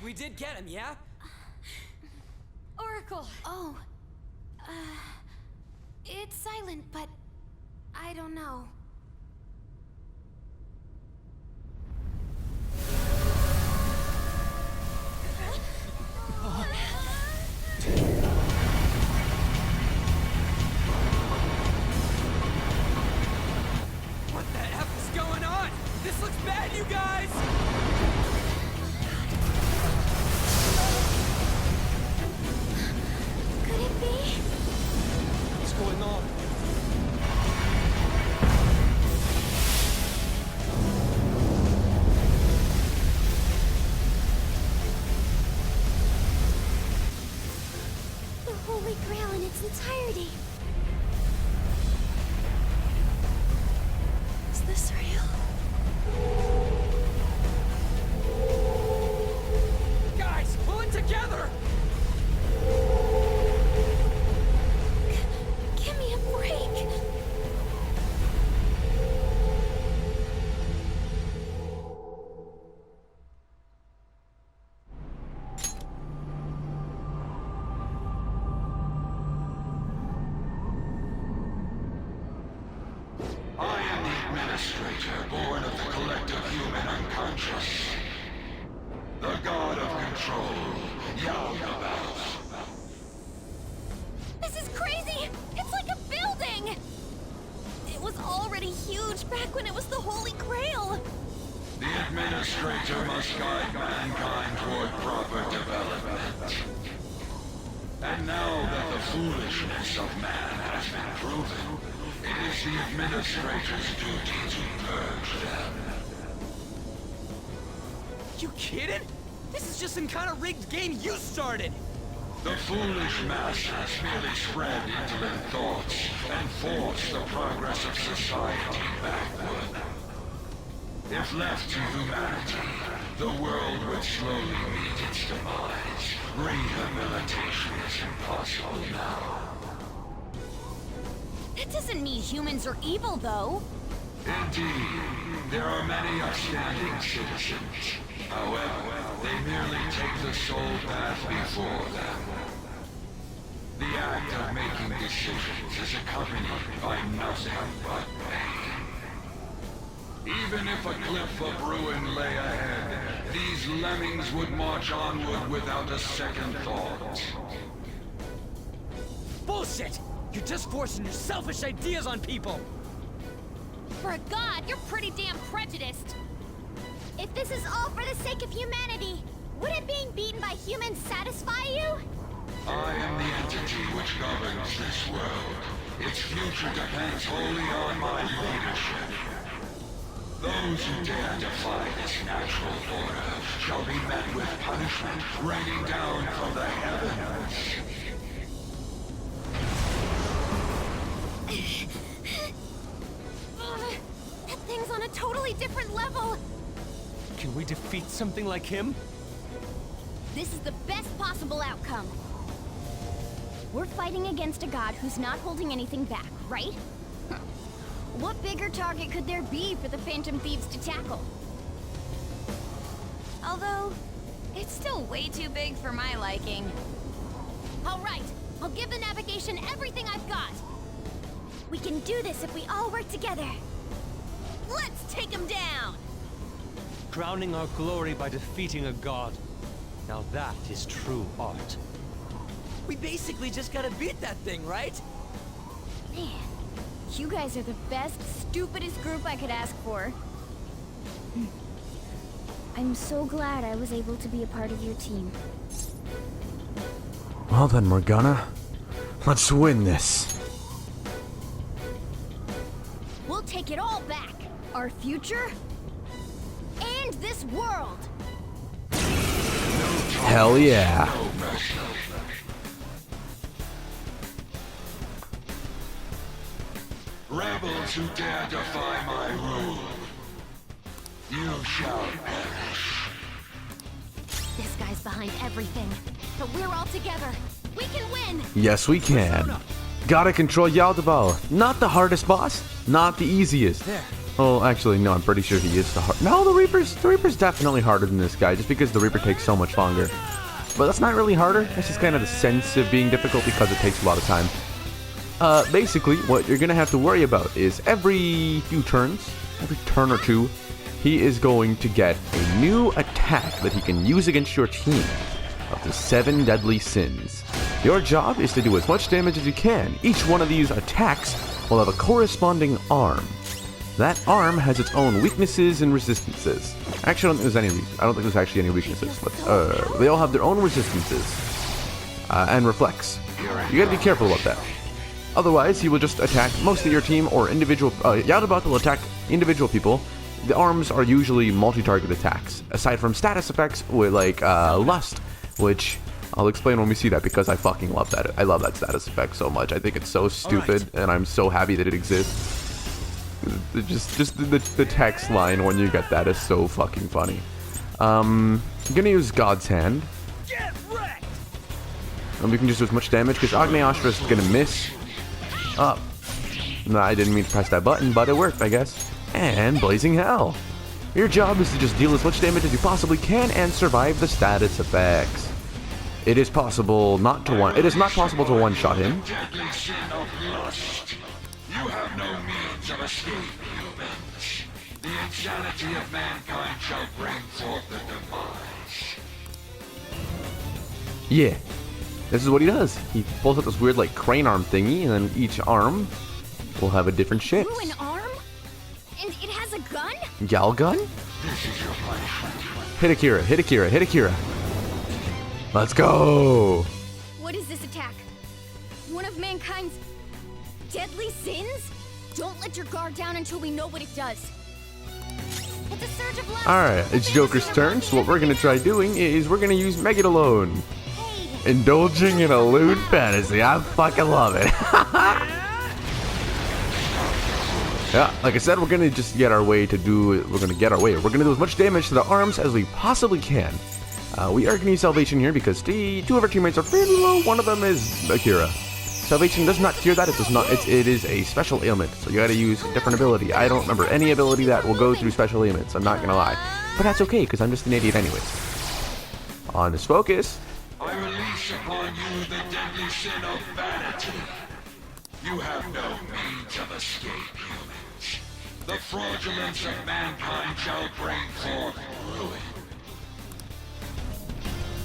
We did get him, yeah? Oracle! Oh. It's silent, but I don't know. What the F is going on? This looks bad, you guys! Could it be? What's going on? The Holy Grail in its entirety. Is this real? Guys, pull it together! Give me a break. I am the Administrator, born of the collective human unconscious. The God of Control, Yaldabaoth. This is crazy! It's like a building! It was already huge back when it was the Holy Grail! The Administrator must guide mankind toward proper development. And now that the foolishness of man has been proven, it is the Administrator's duty to purge them. You kidding? This is just some kind of rigged game you started! The foolish masses merely spread indolent thoughts and force the progress of society backward. If left to humanity, the world would slowly meet its demise. Rehabilitation is impossible now. That doesn't mean humans are evil, though. Indeed, there are many upstanding citizens. However, they merely take the soul path before them. The act of making decisions is accompanied by nothing but pain. Even if a cliff of ruin lay ahead, these lemmings would march onward without a second thought. Bullshit! You're just forcing your selfish ideas on people! For a god, you're pretty damn prejudiced. If this is all for the sake of humanity, wouldn't being beaten by humans satisfy you? I am the entity which governs this world. Its future depends wholly on my leadership. Those who dare defy this natural order shall be met with punishment raining down from the heavens. That thing's on a totally different level. Can we defeat something like him? This is the best possible outcome. We're fighting against a god who's not holding anything back, right? What bigger target could there be for the Phantom Thieves to tackle? Although, it's still way too big for my liking. All right, I'll give the navigation everything I've got. We can do this if we all work together. Let's take him down! Crowning our glory by defeating a god. Now that is true art. We basically just gotta beat that thing, right? Man, you guys are the best, stupidest group I could ask for. I'm so glad I was able to be a part of your team. Well then, Morgana. Let's win this. We'll take it all back. Our future, and this world. Hell yeah. Rebels who dare defy my rule, you shall perish. This guy's behind everything, but we're all together. We can win! Yes, we can. Gotta control Yaldabaoth. Not the hardest boss, not the easiest. There. Oh, actually, no, I'm pretty sure he is the hard. No, the Reaper's definitely harder than this guy, just because the Reaper takes so much longer. But that's not really harder. It's just kind of the sense of being difficult because it takes a lot of time. Basically, what you're gonna have to worry about is every few turns, every turn or two, he is going to get a new attack that he can use against your team of the 7 deadly sins. Your job is to do as much damage as you can. Each one of these attacks will have a corresponding arm. That arm has its own weaknesses and resistances. Actually, I don't think there's actually any weaknesses, but they all have their own resistances and reflex. You gotta be careful about that. Otherwise, he will just attack most of your team or individual. Yaldabaoth will attack individual people. The arms are usually multi-target attacks, aside from status effects with like Lust, which I'll explain when we see that because I fucking love that. I love that status effect so much. I think it's so stupid, and I'm so happy that it exists. Just the text line when you get that is so fucking funny. I'm gonna use God's Hand. And we can just do as much damage because Agniastra is gonna miss. Oh. No, I didn't mean to press that button, but it worked, I guess. And Blazing Hell. Your job is to just deal as much damage as you possibly can and survive the status effects. It is possible not to one. It is not possible to one-shot him. You have no means of escape, humans. The insanity of mankind shall bring forth the demise. Yeah. This is what he does. He pulls out this weird, like, crane arm thingy, and then each arm will have a different shit. Ooh, an arm? And it has a gun? Gal gun? This is your punishment. Hit Akira, hit Akira, hit Akira. Let's go! What is this attack? One of mankind's deadly sins? Don't let your guard down until we know what it does. It's a surge of lust. Alright, it's Joker's turn, so what we're gonna try doing is we're gonna use Megalone. Hey. Indulging in a lewd fantasy. I fucking love it. Yeah, like I said, we're gonna just get our way to do. We're gonna get our way. We're gonna do as much damage to the arms as we possibly can. We are gonna use Salvation here because the 2 of our teammates are pretty low. One of them is Akira. Salvation does not cure that. It does not. It is a special ailment, so you gotta use a different ability. I don't remember any ability that will go through special ailments. I'm not gonna lie, but that's okay because I'm just an idiot anyways. On this focus. I release upon you the deadly sin of vanity. You have no means of escape, humans. The fraudulence of mankind shall bring forth ruin.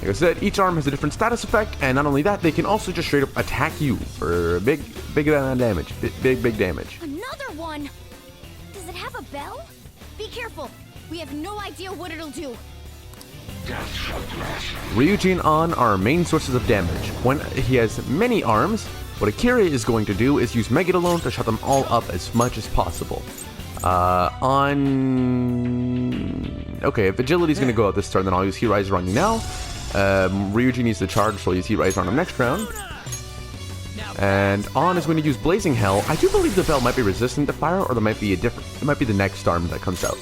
Like I said, each arm has a different status effect, and not only that, they can also just straight up attack you for big amount of damage. Big damage. Another one! Does it have a bell? Be careful. We have no idea what it'll do. Ryujin and On are our main sources of damage. When he has many arms, what Akira is going to do is use Megalone to shut them all up as much as possible. Okay, if Agility is going to go out this turn, then I'll use Heat Riser on you now. Ryujin needs to charge, so I'll use Heat Riser on him next round. And On is going to use Blazing Hell. I do believe the bell might be resistant to fire, or there might be a different. It might be the next arm that comes out.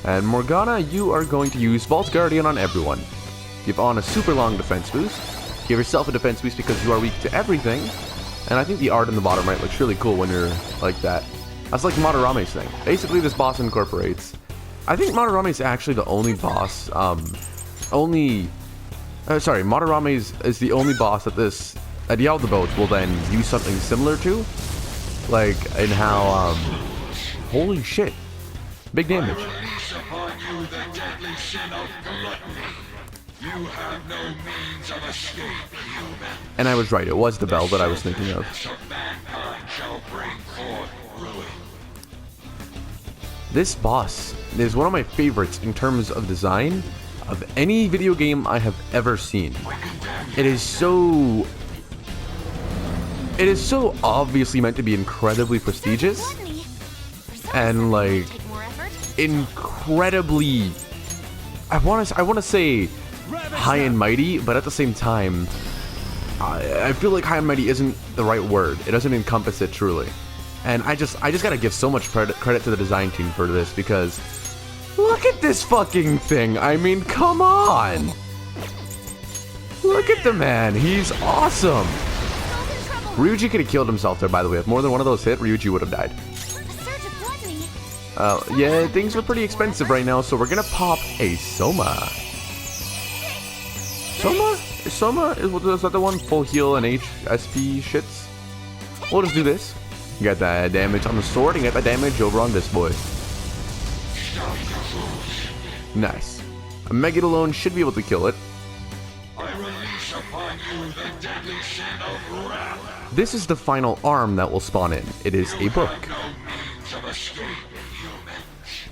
And Morgana, you are going to use Vault Guardian on everyone. Give On a super long defense boost. Give yourself a defense boost because you are weak to everything. And I think the art in the bottom right looks really cool when you're like that. That's like Madarame's thing. Basically, this boss incorporates. I think Madarame is actually the only boss. Madarame is the only boss that Yaldabaoth will then use something similar to, like in how. Holy shit! Big damage. I release upon you the deadly sin of gluttony. You have no means of escape, human. And I was right. It was the bell that I was thinking of. Mankind shall bring forth ruin. This boss is one of my favorites in terms of design of any video game I have ever seen. It is so obviously meant to be incredibly prestigious and like incredibly I want to say high and mighty, but at the same time I feel like high and mighty isn't the right word. It doesn't encompass it truly. And I just gotta give so much credit to the design team for this because look at this fucking thing. I mean, come on. Look at the man. He's awesome. Ryuji could have killed himself there, by the way. If more than one of those hit, Ryuji would have died. A surge of gluttony? Yeah, things are pretty expensive right now, so we're gonna pop a Soma. Soma? Is that the one? Full heal and SP shits? We'll just do this. You got that damage on the sword, and you got that damage over on this boy. Nice. A Megalodon should be able to kill it. This is the final arm that will spawn in. It is a book.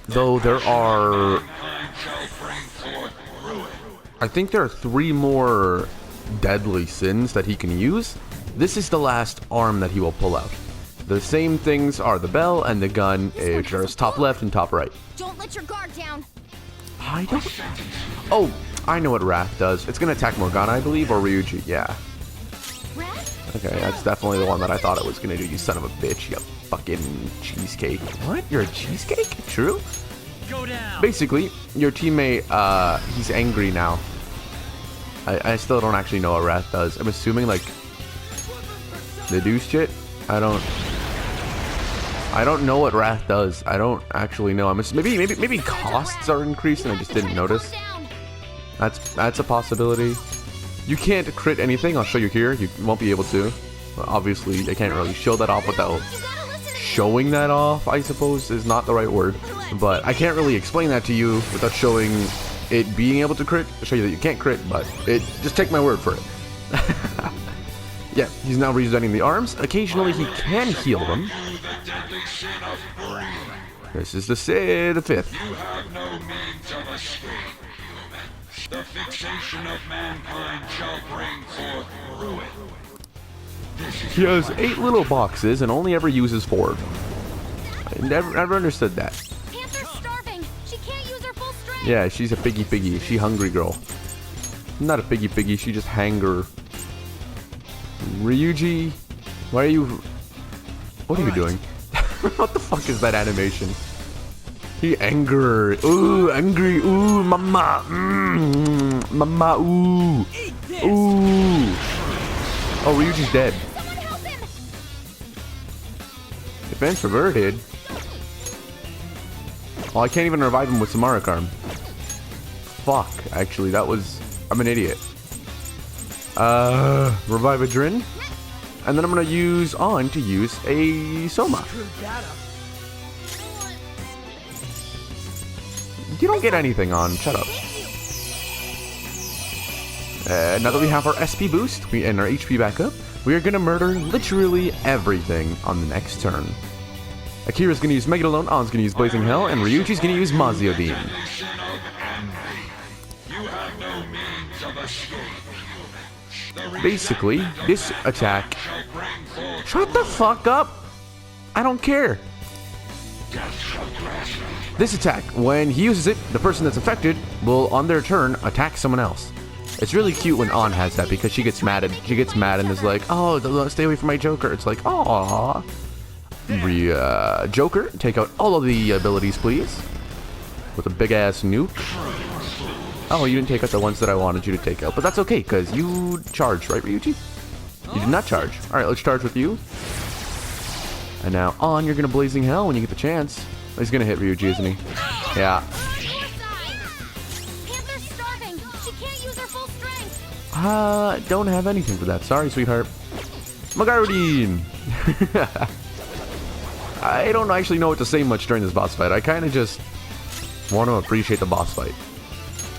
Though there are... I think there are 3 more deadly sins that he can use. This is the last arm that he will pull out. The same things are the bell and the gun, which are top left and top right. Don't let your guard down. I don't... Oh, I know what Wrath does. It's going to attack Morgana, I believe, or Ryuji. Yeah. Okay, that's definitely the one that I thought it was going to do, you son of a bitch. You fucking cheesecake. What? You're a cheesecake? True? Go down. Basically, your teammate, he's angry now. I still don't actually know what Wrath does. I'm assuming, like, the deuce shit? I don't know what Wrath does. I don't actually know. Maybe costs are increased and I just didn't notice. That's a possibility. You can't crit anything. I'll show you here. You won't be able to. Obviously, I can't really show that off without showing that off, I suppose, is not the right word. But I can't really explain that to you without showing it being able to crit. I'll show you that you can't crit, but just take my word for it. Yeah, he's now resetting the arms. Occasionally, he can heal them. This is the 5th. You have no means of escape, humans. The fixation of mankind shall bring forth ruin. He has 8 little boxes and only ever uses 4. I never understood that. Panther's starving. She can't use her full strength. Yeah, she's a piggy. She hungry girl. Not a piggy. She just hanger. Ryuji, why are you... What are you doing? What the fuck is that animation? He anger. Ooh, angry. Ooh, mama. Mama, ooh. Ooh. Oh, Ryuji's dead. Someone help him. Defense reverted. Oh, I can't even revive him with Samarakarm. Fuck, actually, that was... I'm an idiot. Revive a Drin. And then I'm gonna use on to use a Soma. You don't get anything on, shut up. Now that we have our SP boost and our HP back up, we are gonna murder literally everything on the next turn. Akira's gonna use Megalodon, On's gonna use Blazing Hell, and Ryuji's gonna use Maziodine. Basically, this attack... Shut the fuck up! I don't care. This attack, when he uses it, the person that's affected will, on their turn, attack someone else. It's really cute when An has that because she gets mad and is like, oh, stay away from my Joker. It's like, aww. Joker, take out all of the abilities, please. With a big ass nuke. Oh, you didn't take out the ones that I wanted you to take out, but that's okay because you charged, right, Ryuji? You did not charge. All right, let's charge with you. And now An, you're gonna Blazing Hell when you get the chance. He's gonna hit Ryuji, isn't he? Yeah. Panther's starving. She can't use her full strength. Don't have anything for that. Sorry, sweetheart. Magarodine! I don't actually know what to say much during this boss fight. I kind of just want to appreciate the boss fight.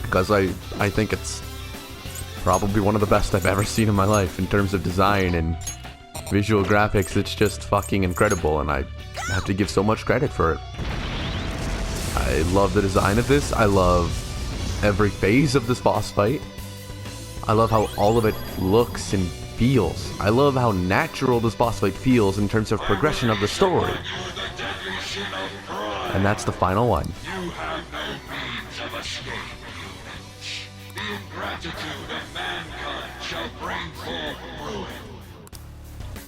Because I think it's probably one of the best I've ever seen in my life in terms of design and visual graphics. It's just fucking incredible, and I have to give so much credit for it. I love the design of this. I love every phase of this boss fight. I love how all of it looks and feels. I love how natural this boss fight feels in terms of progression of the story. And that's the final one. You have no means of escape, humans. The ingratitude of mankind shall bring forth ruin.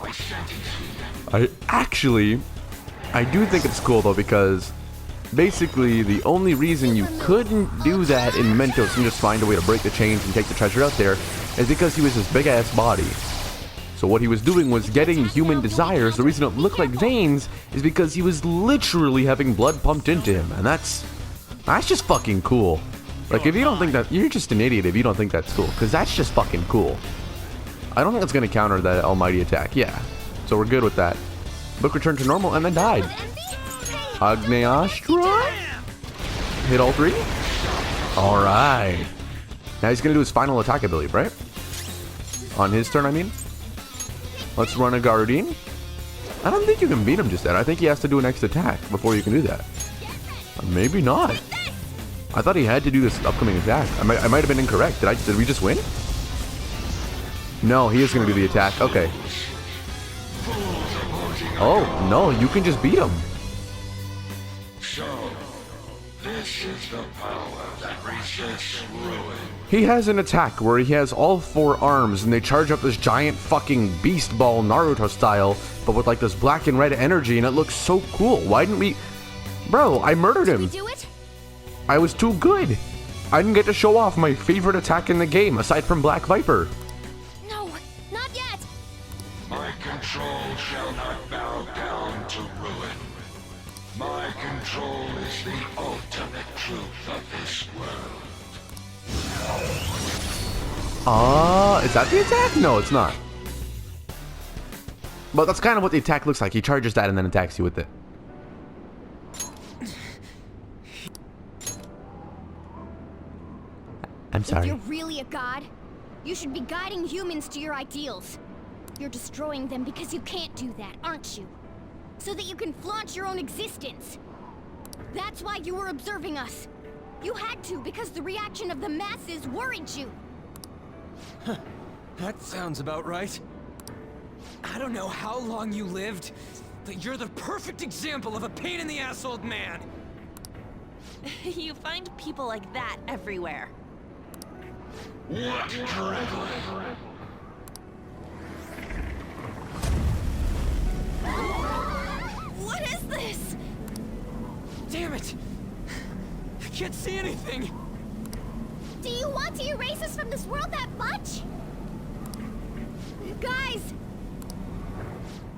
I sentence you. I do think it's cool though, because basically the only reason you couldn't do that in Mementos and just find a way to break the chains and take the treasure out there is because he was this big ass body. So what he was doing was getting human desires. The reason it looked like veins is because he was literally having blood pumped into him. And that's just fucking cool. Like, if you don't think that, you're just an idiot if you don't think that's cool. Because that's just fucking cool. I don't think it's going to counter that almighty attack. Yeah. So we're good with that. Book returned to normal and then died. Agneastra? Hit all three? Alright. Now he's going to do his final attack, I believe, right? On his turn, I mean. Let's run a Guardian. I don't think you can beat him just yet. I think he has to do an next attack before you can do that. Maybe not. I thought he had to do this upcoming attack. I might have been incorrect. Did we just win? No, he is going to do the attack. Okay. Oh, no, you can just beat him. So, this is the power that resists ruin. He has an attack where he has all 4 arms and they charge up this giant fucking beast ball Naruto style, but with like this black and red energy, and it looks so cool. Why didn't we... Bro, I murdered him. Did we do it? I was too good. I didn't get to show off my favorite attack in the game, aside from Black Viper. No, not yet. My control shall not bow down to ruin. My control is the ultimate truth of this world. Is that the attack? No, it's not. But that's kind of what the attack looks like. He charges that and then attacks you with it. I'm sorry. If you're really a god, you should be guiding humans to your ideals. You're destroying them because you can't do that, aren't you? So that you can flaunt your own existence. That's why you were observing us. You had to because the reaction of the masses worried you. That sounds about right. I don't know how long you lived, but you're the perfect example of a pain-in-the-ass old man. You find people like that everywhere. What drivel? What is this? Damn it! I can't see anything! Do you want to erase us from this world that much? Guys!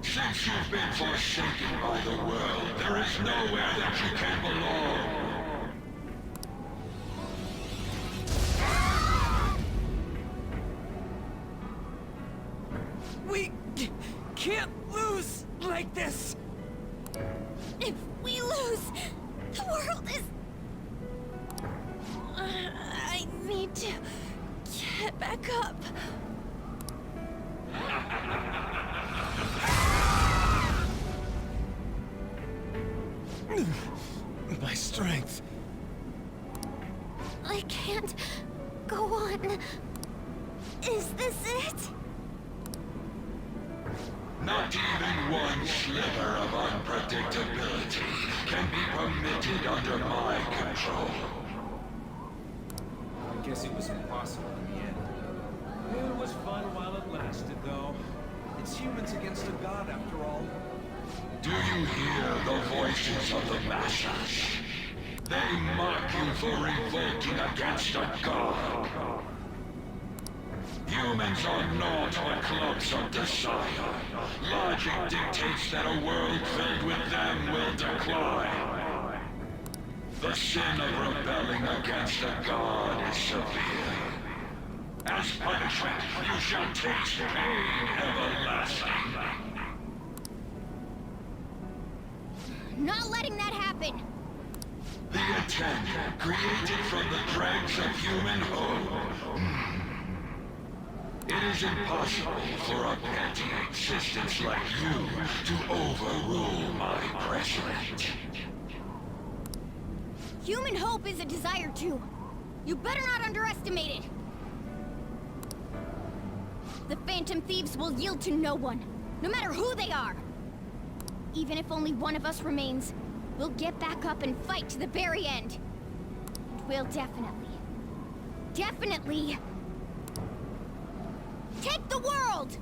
Since you've been forsaken by the world, there is nowhere that you can belong. We can't lose like this! If we lose, the world is... I need to get back up. My strength. I can't go on. Is this it? Not even one sliver of unpredictability can be permitted under my control. I guess it was impossible in the end. It was fun while it lasted, though. It's humans against a god, after all. Do you hear the voices of the masses? They mock you for revolting against a god. Humans are not what clubs of desire. Logic dictates that a world filled with them will decline. The sin of rebelling against a god is severe. As punishment, you shall taste pain everlasting. Not letting that happen. The intent created from the dregs of human hope. It is impossible for a petty existence like you to overrule my precedent. Human hope is a desire too. You better not underestimate it. The Phantom Thieves will yield to no one, no matter who they are. Even if only one of us remains, we'll get back up and fight to the very end. And we'll definitely take the world!